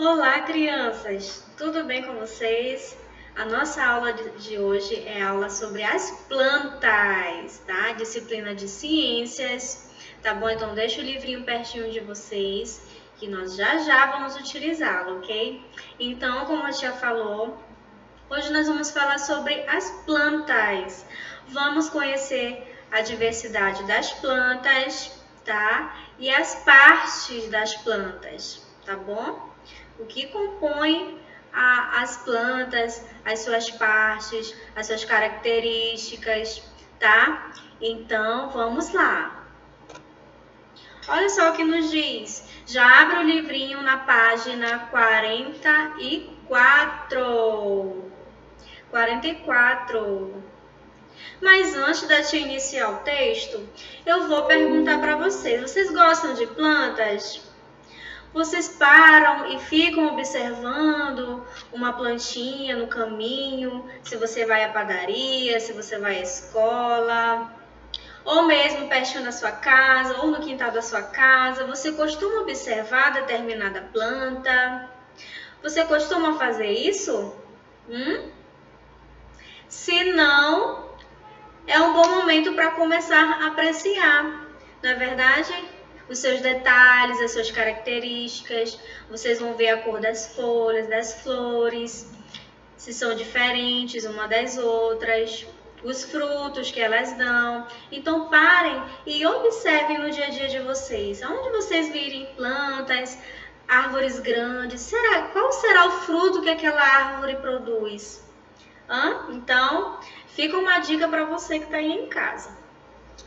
Olá, crianças! Tudo bem com vocês? A nossa aula de hoje é a aula sobre as plantas, tá? Disciplina de ciências, tá bom? Então deixa o livrinho pertinho de vocês, que nós já vamos utilizá-lo, ok? Então, como a tia falou, hoje nós vamos falar sobre as plantas. Vamos conhecer a diversidade das plantas, tá? E as partes das plantas, tá bom? O que compõe as plantas, as suas partes, as suas características, tá? Então, vamos lá. Olha só o que nos diz. Já abre o livrinho na página 44. 44. Mas antes da tia iniciar o texto, eu vou perguntar para vocês. Vocês gostam de plantas? Vocês param e ficam observando uma plantinha no caminho, se você vai à padaria, se você vai à escola, ou mesmo pertinho da sua casa, ou no quintal da sua casa. Você costuma observar determinada planta? Você costuma fazer isso? Se não, é um bom momento para começar a apreciar, não é verdade? Os seus detalhes, as suas características, vocês vão ver a cor das folhas, das flores, se são diferentes uma das outras, os frutos que elas dão. Então parem e observem no dia a dia de vocês. Aonde vocês virem plantas, árvores grandes, qual será o fruto que aquela árvore produz? Então, fica uma dica para você que está aí em casa.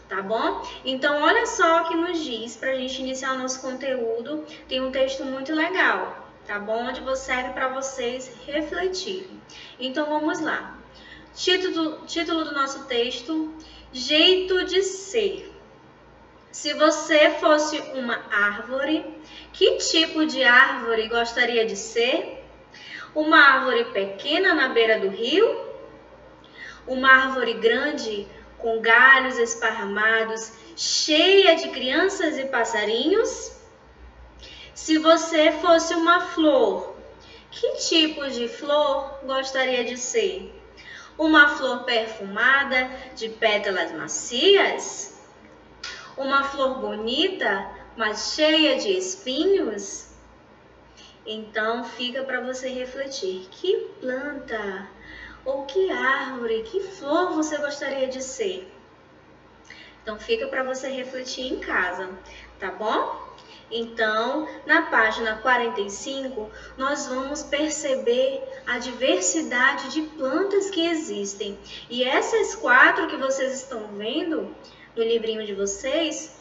Tá bom? Então, olha só o que nos diz para a gente iniciar o nosso conteúdo. Tem um texto muito legal, tá bom? Onde serve para vocês refletirem. Então, vamos lá. Título do nosso texto: Jeito de ser. Se você fosse uma árvore, que tipo de árvore gostaria de ser? Uma árvore pequena na beira do rio? Uma árvore grande com galhos esparramados, cheia de crianças e passarinhos? Se você fosse uma flor, que tipo de flor gostaria de ser? Uma flor perfumada de pétalas macias? Uma flor bonita, mas cheia de espinhos? Então fica para você refletir. Que planta ou que árvore, que flor você gostaria de ser? Então fica para você refletir em casa, tá bom? Então, na página 45, nós vamos perceber a diversidade de plantas que existem. E essas 4 que vocês estão vendo no livrinho de vocês,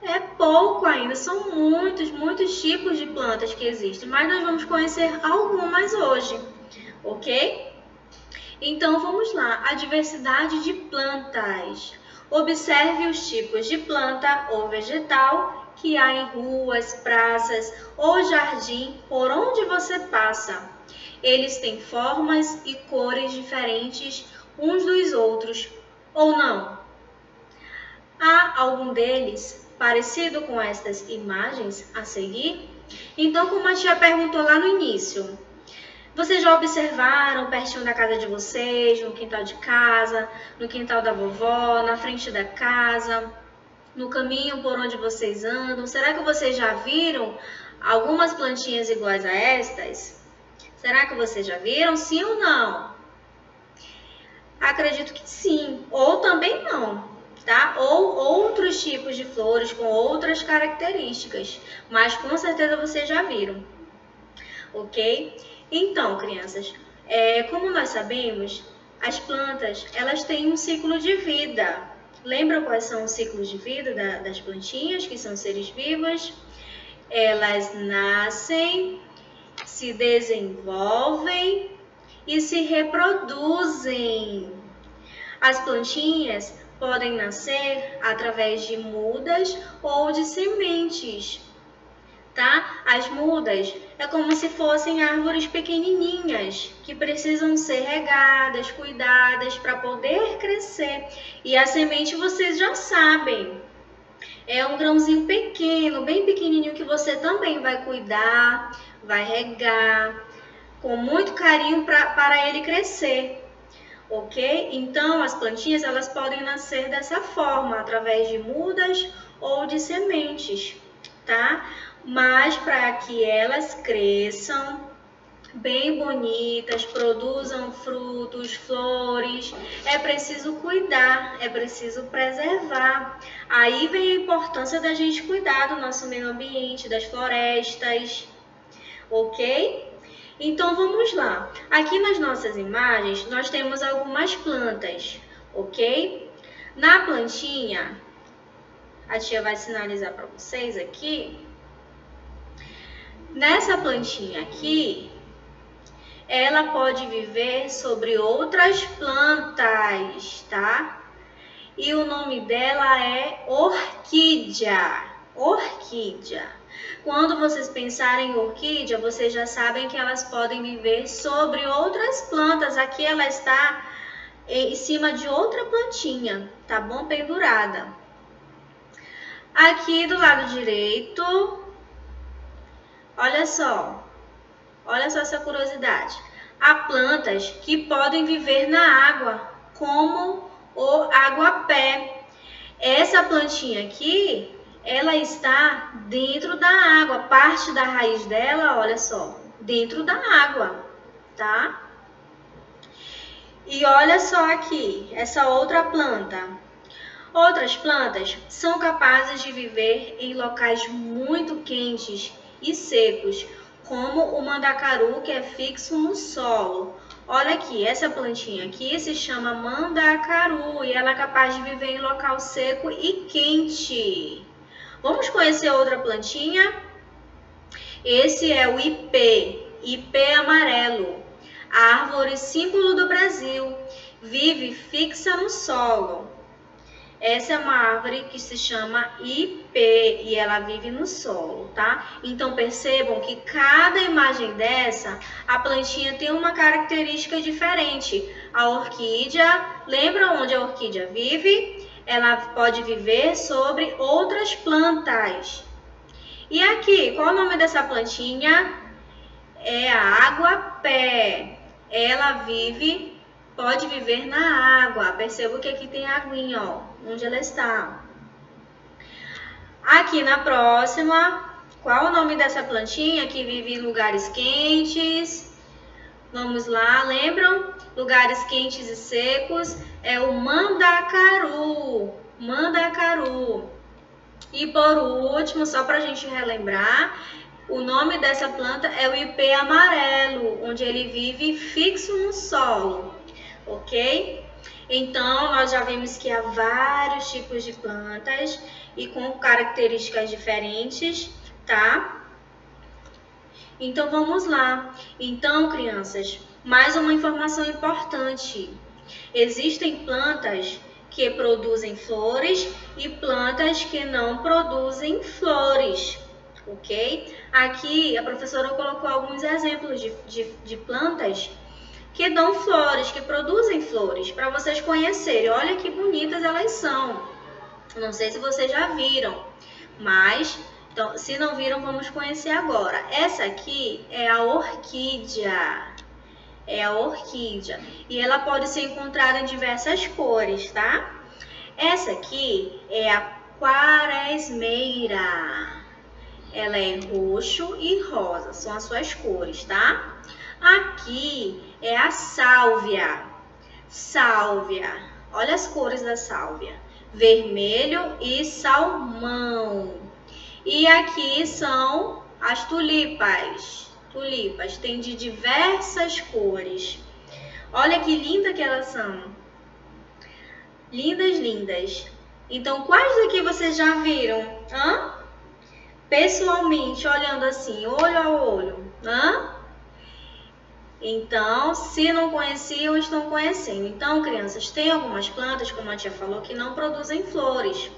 é pouco ainda, são muitos tipos de plantas que existem, mas nós vamos conhecer algumas hoje, ok? Então vamos lá, a diversidade de plantas. Observe os tipos de planta ou vegetal que há em ruas, praças ou jardim por onde você passa. Eles têm formas e cores diferentes uns dos outros, ou não? Há algum deles parecido com estas imagens a seguir? Então, como a tia perguntou lá no início, vocês já observaram pertinho da casa de vocês, no quintal de casa, no quintal da vovó, na frente da casa, no caminho por onde vocês andam? Será que vocês já viram algumas plantinhas iguais a estas? Será que vocês já viram? Sim ou não? Acredito que sim, ou também não, tá? Ou outros tipos de flores com outras características, mas com certeza vocês já viram, ok? Então, crianças, como nós sabemos, as plantas, elas têm um ciclo de vida. Lembram quais são os ciclos de vida das plantinhas, que são seres vivos? Elas nascem, se desenvolvem e se reproduzem. As plantinhas podem nascer através de mudas ou de sementes. Tá? As mudas é como se fossem árvores pequenininhas que precisam ser regadas, cuidadas para poder crescer. E a semente vocês já sabem, É um grãozinho pequeno, bem pequenininho, que você também vai cuidar, vai regar com muito carinho para ele crescer. Ok? Então, as plantinhas elas podem nascer dessa forma, através de mudas ou de sementes, tá? Mas para que elas cresçam bem bonitas, produzam frutos, flores, é preciso cuidar, é preciso preservar. Aí vem a importância da gente cuidar do nosso meio ambiente, das florestas, ok? Então vamos lá. Aqui nas nossas imagens nós temos algumas plantas, ok? Na plantinha, a tia vai sinalizar para vocês aqui. Nessa plantinha aqui, ela pode viver sobre outras plantas, tá? E o nome dela é orquídea. Orquídea. Quando vocês pensarem em orquídea, vocês já sabem que elas podem viver sobre outras plantas. Aqui ela está em cima de outra plantinha, tá bom? Pendurada. Aqui do lado direito, olha só essa curiosidade. Há plantas que podem viver na água, como o aguapé. Essa plantinha aqui, ela está dentro da água, parte da raiz dela, olha só, dentro da água, tá? E olha só aqui, essa outra planta. Outras plantas são capazes de viver em locais muito quentes e secos, como o mandacaru, que é fixo no solo. Olha aqui, essa plantinha aqui se chama mandacaru e ela é capaz de viver em local seco e quente. Vamos conhecer outra plantinha? Esse é o ipê, ipê amarelo, árvore símbolo do Brasil, vive fixa no solo. Essa é uma árvore que se chama ipê e ela vive no solo, tá? Então percebam que cada imagem dessa, a plantinha tem uma característica diferente. A orquídea, lembra onde a orquídea vive? Ela pode viver sobre outras plantas. E aqui, qual o nome dessa plantinha? É a aguapé. Ela pode viver na água. Perceba que aqui tem aguinha, ó, onde ela está. Aqui na próxima, qual o nome dessa plantinha que vive em lugares quentes? Vamos lá, lembram? Lugares quentes e secos é o mandacaru. Mandacaru. E por último, só para a gente relembrar, o nome dessa planta é o ipê amarelo, onde ele vive fixo no solo, ok? Então, nós já vimos que há vários tipos de plantas e com características diferentes, tá? Então, vamos lá. Então, crianças, mais uma informação importante. Existem plantas que produzem flores e plantas que não produzem flores, ok? Aqui a professora colocou alguns exemplos de plantas que dão flores, que produzem flores, para vocês conhecerem. Olha que bonitas elas são. Não sei se vocês já viram, mas então, se não viram, vamos conhecer agora. Essa aqui é a orquídea. É a orquídea. E ela pode ser encontrada em diversas cores, tá? Essa aqui é a quaresmeira. Ela é roxo e rosa, são as suas cores, tá? Aqui é a sálvia. Sálvia. Olha as cores da sálvia. Vermelho e salmão. E aqui são as tulipas. Tulipas tem de diversas cores. Olha que linda que elas são. Lindas, lindas. Então, quais daqui vocês já viram? Pessoalmente, olhando assim, olho a olho. Então, se não conheciam, estão conhecendo. Então, crianças, tem algumas plantas, como a tia falou, que não produzem flores.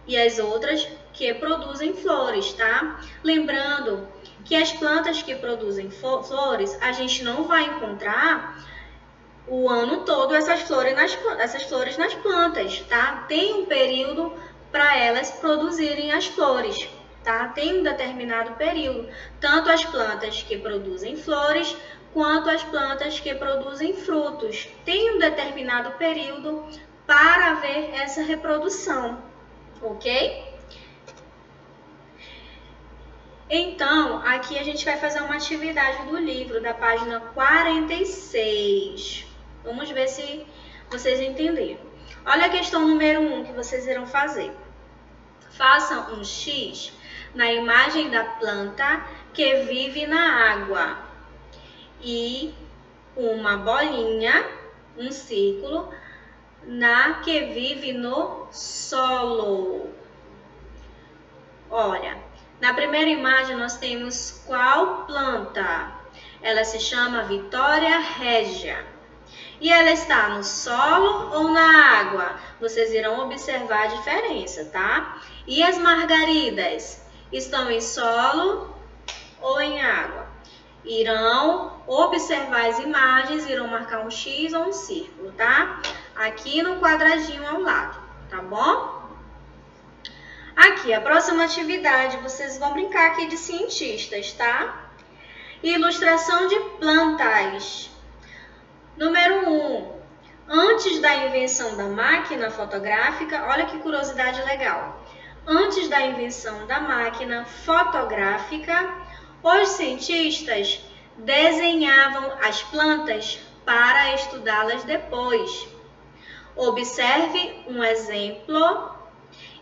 E as outras que produzem flores, tá? Lembrando que as plantas que produzem flores, a gente não vai encontrar o ano todo essas flores nas plantas, tá? Tem um período para elas produzirem as flores, tá? Tem um determinado período, tanto as plantas que produzem flores, quanto as plantas que produzem frutos. Tem um determinado período para haver essa reprodução, ok? Então, aqui a gente vai fazer uma atividade do livro, da página 46. Vamos ver se vocês entenderam. Olha a questão número 1 que vocês irão fazer. Façam um X na imagem da planta que vive na água e uma bolinha, um círculo, na que vive no solo. Olha, na primeira imagem nós temos qual planta? Ela se chama Vitória Régia. E ela está no solo ou na água? Vocês irão observar a diferença, tá? E as margaridas estão em solo ou em água? Irão observar as imagens, irão marcar um X ou um círculo, tá? Aqui no quadradinho ao lado, tá bom? Aqui, a próxima atividade, vocês vão brincar aqui de cientistas, tá? Ilustração de plantas. Número 1. Antes da invenção da máquina fotográfica, olha que curiosidade legal. Antes da invenção da máquina fotográfica, os cientistas desenhavam as plantas para estudá-las depois. Observe um exemplo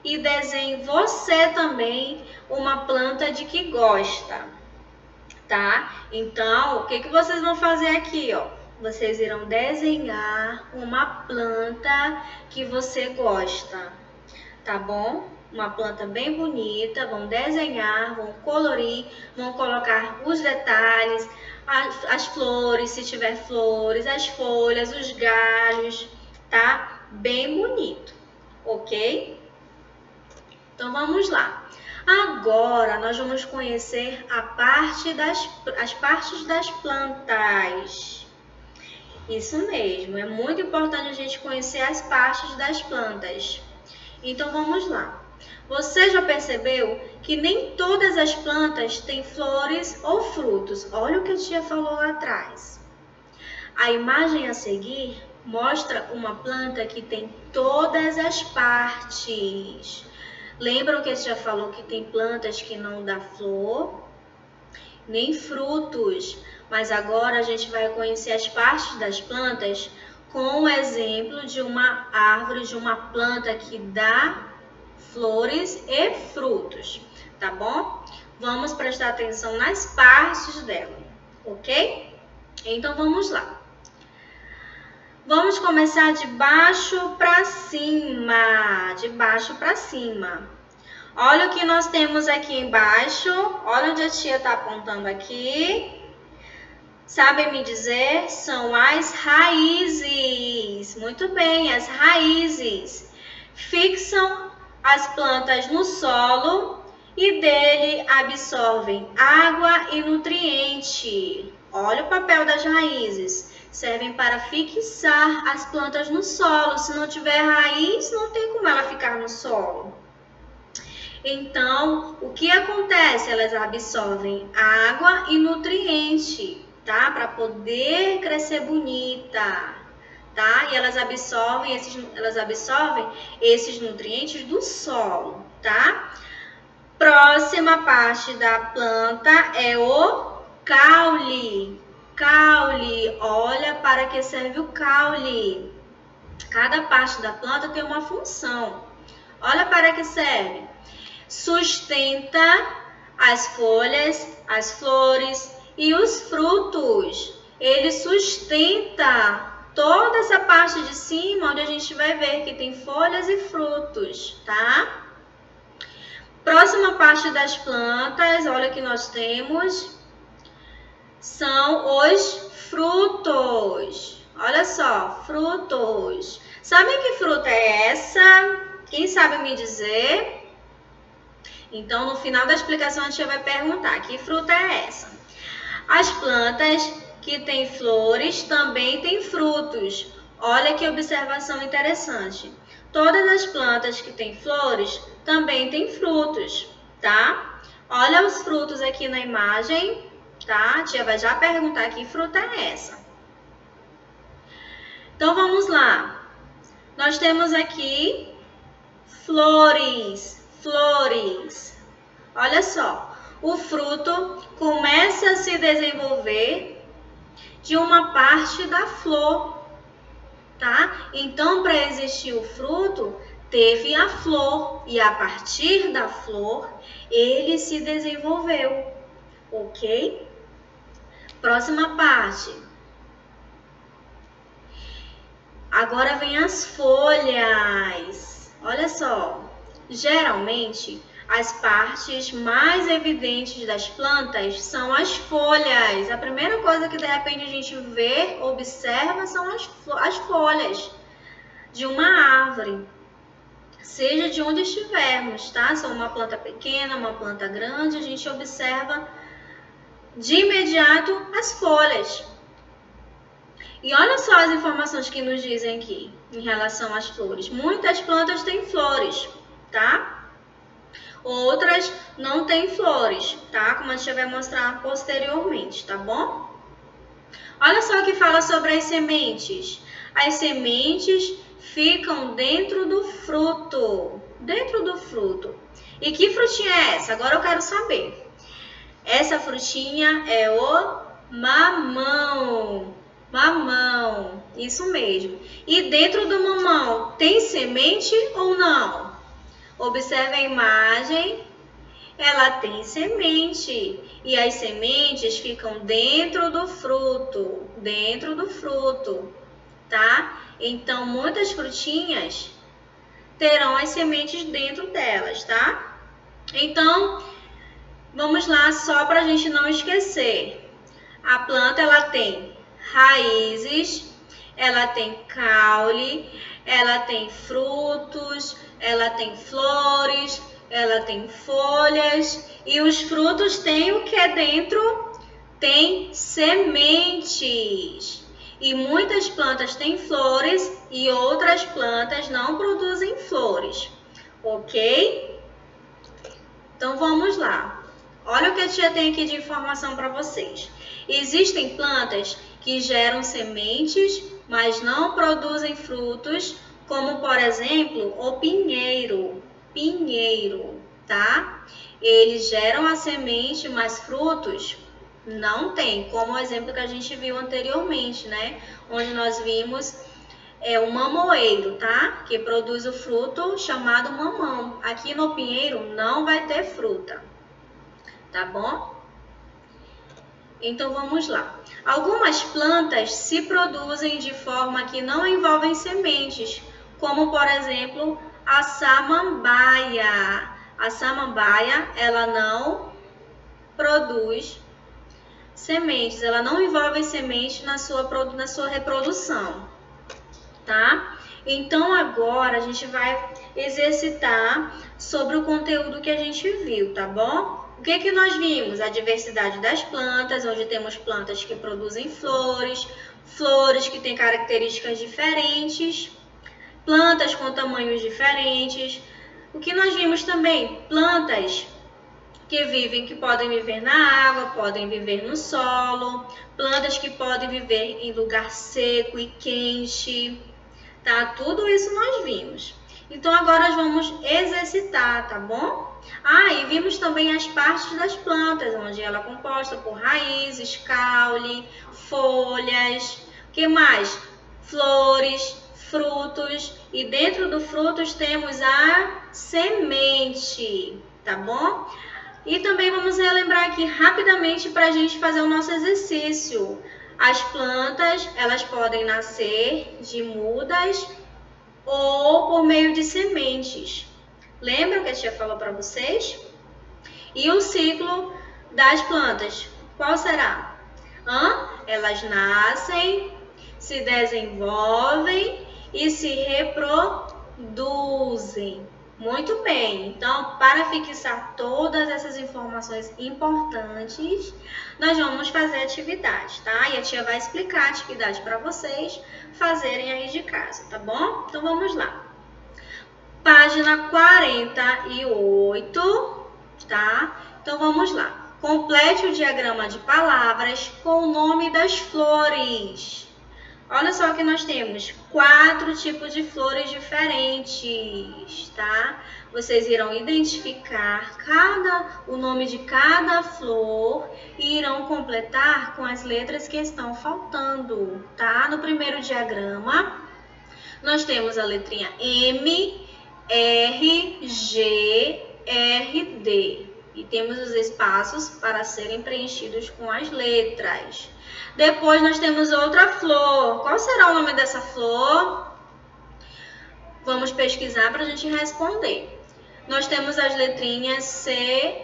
e desenhe você também uma planta de que gosta, tá? Então, o que vocês vão fazer aqui, ó? Vocês irão desenhar uma planta que você gosta, tá bom? Uma planta bem bonita, vão desenhar, vão colorir, vão colocar os detalhes, as flores, se tiver flores, as folhas, os galhos, tá? Bem bonito, ok? Então, vamos lá. Agora, nós vamos conhecer as partes das plantas. Isso mesmo, é muito importante a gente conhecer as partes das plantas. Então, vamos lá. Você já percebeu que nem todas as plantas têm flores ou frutos? Olha o que a tia falou lá atrás. A imagem a seguir mostra uma planta que tem todas as partes. Lembram que a tia falou que tem plantas que não dá flor, nem frutos? Mas agora a gente vai conhecer as partes das plantas com o exemplo de uma árvore, de uma planta que dá flores e frutos, tá bom? Vamos prestar atenção nas partes dela, ok? Então vamos lá. Vamos começar de baixo para cima, de baixo para cima. Olha o que nós temos aqui embaixo, olha onde a tia está apontando aqui. Sabem me dizer? São as raízes. Muito bem, as raízes fixam as plantas no solo e dele absorvem água e nutriente. Olha o papel das raízes. Servem para fixar as plantas no solo. Se não tiver raiz, não tem como ela ficar no solo. Então, o que acontece? Elas absorvem água e nutriente, tá? Para poder crescer bonita, tá? E elas absorvem esses nutrientes do solo, tá? Próxima parte da planta é o caule. Caule, olha para que serve o caule. Cada parte da planta tem uma função. Olha para que serve. Sustenta as folhas, as flores e os frutos. Ele sustenta toda essa parte de cima, onde a gente vai ver que tem folhas e frutos, tá? Próxima parte das plantas, olha que nós temos, são os frutos. Olha só, frutos. Sabem que fruta é essa? Quem sabe me dizer? Então, no final da explicação, a gente vai perguntar, que fruta é essa? As plantas que têm flores também têm frutos. Olha que observação interessante. todas as plantas que têm flores também têm frutos, tá? Olha os frutos aqui na imagem, tá? A tia vai já perguntar que fruta é essa. Então, vamos lá. Nós temos aqui flores, flores. Olha só, o fruto começa a se desenvolver de uma parte da flor, tá? Então, para existir o fruto, teve a flor e a partir da flor, ele se desenvolveu, ok? Próxima parte. Agora vem as folhas. Olha só, geralmente as partes mais evidentes das plantas são as folhas. A primeira coisa que de repente a gente vê, observa, são as folhas de uma árvore. Seja de onde estivermos, tá? Se é uma planta pequena, uma planta grande, a gente observa de imediato as folhas. E olha só as informações que nos dizem aqui em relação às flores. Muitas plantas têm flores, tá? Outras não têm flores, tá? Como a gente vai mostrar posteriormente, tá bom? Olha só o que fala sobre as sementes. As sementes ficam dentro do fruto. Dentro do fruto. E que frutinha é essa? Agora eu quero saber. Essa frutinha é o mamão. Mamão, isso mesmo. E dentro do mamão tem semente ou não? Observe a imagem. Ela tem semente. E as sementes ficam dentro do fruto. Dentro do fruto, tá? Então, muitas frutinhas terão as sementes dentro delas, tá? Então, vamos lá só para a gente não esquecer. A planta, ela tem raízes, ela tem caule, ela tem frutos, ela tem flores, ela tem folhas e os frutos têm o que dentro? Tem sementes. E muitas plantas têm flores e outras plantas não produzem flores, ok? Então vamos lá. Olha o que a tia tem aqui de informação para vocês. Existem plantas que geram sementes, mas não produzem frutos, como por exemplo o pinheiro. Pinheiro, tá? Eles geram a semente, mas frutos não tem, como o exemplo que a gente viu anteriormente, né? Onde nós vimos o mamoeiro, tá? Que produz o fruto chamado mamão. Aqui no pinheiro não vai ter fruta, tá bom? Então vamos lá. Algumas plantas se produzem de forma que não envolvem sementes, como por exemplo a samambaia. A samambaia, ela não produz sementes, ela não envolve sementes na sua reprodução, tá? Então agora a gente vai exercitar sobre o conteúdo que a gente viu, tá bom? O que que nós vimos? A diversidade das plantas, onde temos plantas que produzem flores, flores que têm características diferentes, plantas com tamanhos diferentes. O que nós vimos também? Plantas que podem viver na água, podem viver no solo, plantas que podem viver em lugar seco e quente, tá? Tudo isso nós vimos. Então agora nós vamos exercitar, tá bom? E vimos também as partes das plantas, onde ela é composta por raízes, caule, folhas, o que mais? Flores, frutos, e dentro do frutos temos a semente, tá bom? E também vamos relembrar aqui rapidamente para a gente fazer o nosso exercício. As plantas, elas podem nascer de mudas ou por meio de sementes. Lembram que a tia falou para vocês? E o ciclo das plantas, qual será? Elas nascem, se desenvolvem e se reproduzem. Muito bem, então para fixar todas essas informações importantes, nós vamos fazer atividade, tá? E a tia vai explicar a atividade para vocês fazerem aí de casa, tá bom? Então vamos lá. Página 48, tá? Então, vamos lá. Complete o diagrama de palavras com o nome das flores. Olha só que nós temos 4 tipos de flores diferentes, tá? Vocês irão identificar o nome de cada flor e irão completar com as letras que estão faltando, tá? No primeiro diagrama, nós temos a letrinha M, R, G, R, D. E temos os espaços para serem preenchidos com as letras. Depois nós temos outra flor. Qual será o nome dessa flor? Vamos pesquisar para a gente responder. Nós temos as letrinhas C,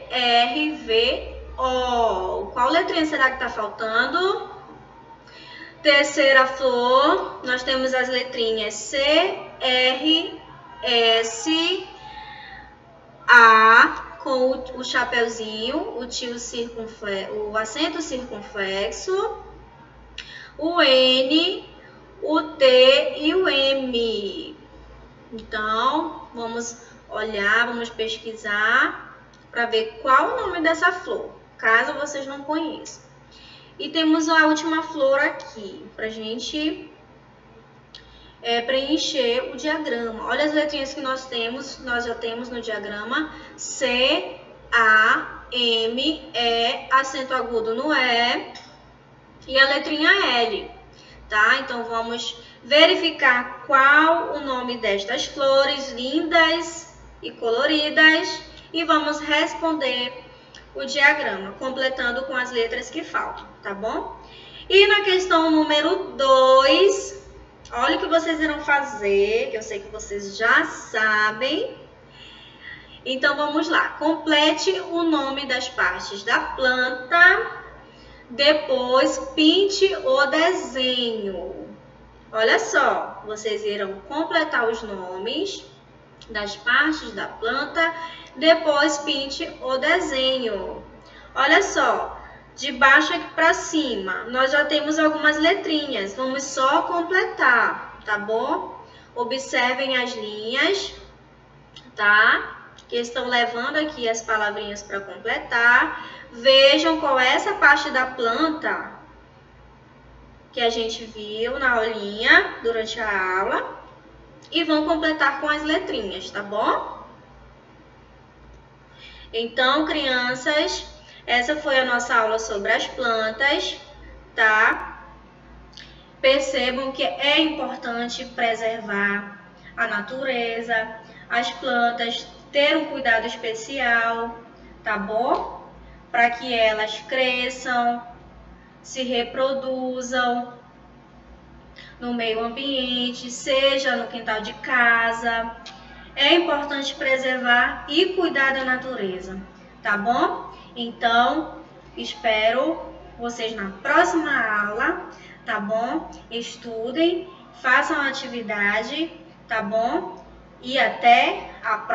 R, V, O. Qual letrinha será que está faltando? Terceira flor, nós temos as letrinhas C, R, S, A, com o chapeuzinho, o acento circunflexo, o N, o T e o M. Então, vamos olhar, vamos pesquisar para ver qual o nome dessa flor, caso vocês não conheçam. E temos a última flor aqui, para a gente preencher o diagrama. Olha as letrinhas que nós já temos no diagrama. C, A, M, E, acento agudo no E e a letrinha L, tá? Então, vamos verificar qual o nome destas flores lindas e coloridas e vamos responder o diagrama, completando com as letras que faltam, tá bom? E na questão número 2, olha o que vocês irão fazer, que eu sei que vocês já sabem. Então, vamos lá. Complete o nome das partes da planta, depois pinte o desenho. Olha só, vocês irão completar os nomes das partes da planta, depois pinte o desenho. Olha só, de baixo aqui para cima, nós já temos algumas letrinhas, vamos só completar, tá bom? Observem as linhas, tá? Que estão levando aqui as palavrinhas para completar. Vejam qual é essa parte da planta que a gente viu na aulinha, durante a aula. E vão completar com as letrinhas, tá bom? Então, crianças, essa foi a nossa aula sobre as plantas, tá? Percebam que é importante preservar a natureza, as plantas, ter um cuidado especial, tá bom? Para que elas cresçam, se reproduzam no meio ambiente, seja no quintal de casa. É importante preservar e cuidar da natureza, tá bom? Então, espero vocês na próxima aula, tá bom? Estudem, façam a atividade, tá bom? E até a próxima.